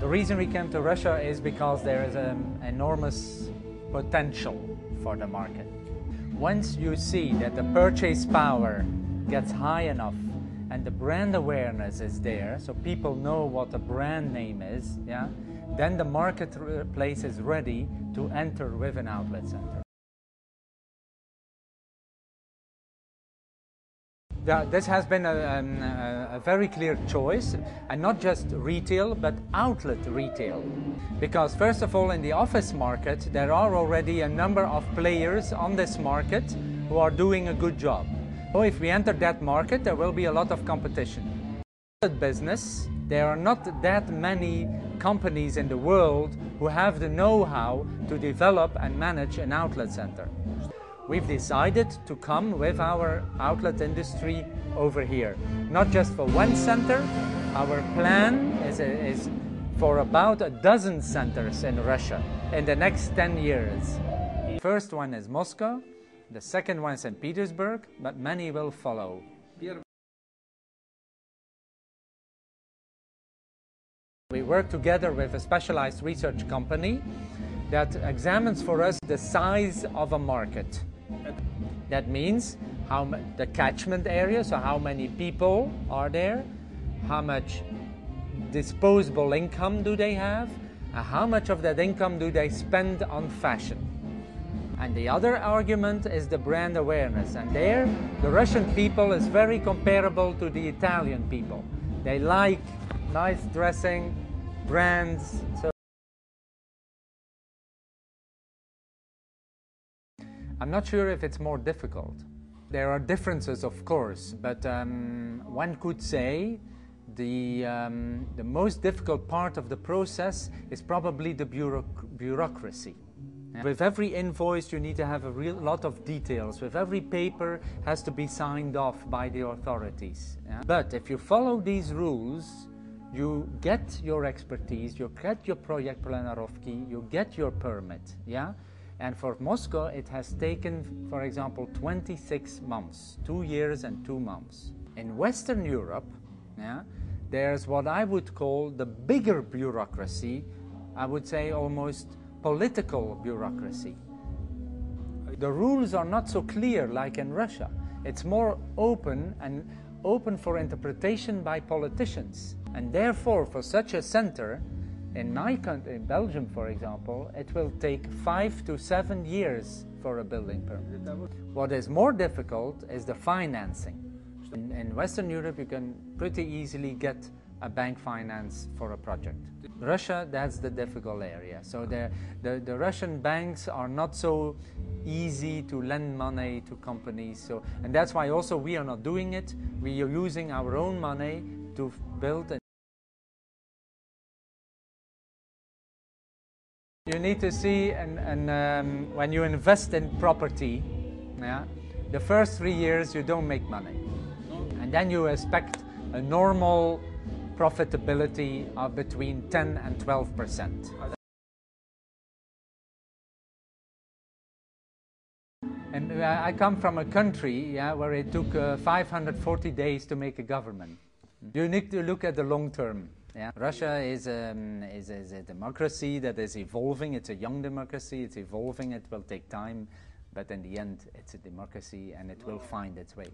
The reason we came to Russia is because there is an enormous potential for the market. Once you see that the purchase power gets high enough and the brand awareness is there, so people know what the brand name is, yeah, then the marketplace is ready to enter with an outlet center. This has been a very clear choice, and not just retail, but outlet retail. Because first of all, in the office market, there are already a number of players on this market who are doing a good job. So if we enter that market, there will be a lot of competition. In business, there are not that many companies in the world who have the know-how to develop and manage an outlet center. We've decided to come with our outlet industry over here. Not just for one center, our plan is for about a dozen centers in Russia in the next 10 years. The first one is Moscow, the second one is St. Petersburg, but many will follow. We work together with a specialized research company that examines for us the size of a market. That means the catchment area, so how many people are there, how much disposable income do they have, and how much of that income do they spend on fashion. And the other argument is the brand awareness, and there the Russian people is very comparable to the Italian people. They like nice dressing, brands. So I'm not sure if it's more difficult. There are differences, of course, but one could say the most difficult part of the process is probably the bureaucracy. With every invoice you need to have a lot of details. With every paper has to be signed off by the authorities. Yeah? But if you follow these rules, you get your expertise, you get your project planerovki, you get your permit. Yeah? And for Moscow, it has taken, for example, 26 months, 2 years and 2 months. In Western Europe, yeah, there's what I would call the bigger bureaucracy, I would say almost political bureaucracy. The rules are not so clear like in Russia. It's more open and open for interpretation by politicians. And therefore, for such a center, in my country, in Belgium, for example, it will take 5 to 7 years for a building permit. What is more difficult is the financing. In Western Europe, you can pretty easily get a bank finance for a project. Russia, that's the difficult area. So the Russian banks are not so easy to lend money to companies. So, and that's why also we are not doing it. We are using our own money to build a You need to see, when you invest in property, yeah, the first 3 years you don't make money. And then you expect a normal profitability of between 10 and 12%. And I come from a country, yeah, where it took 540 days to make a government. You need to look at the long term. Yeah. Russia is a democracy that is evolving. It's a young democracy. It's evolving. It will take time, but in the end, it's a democracy, and it will find its way.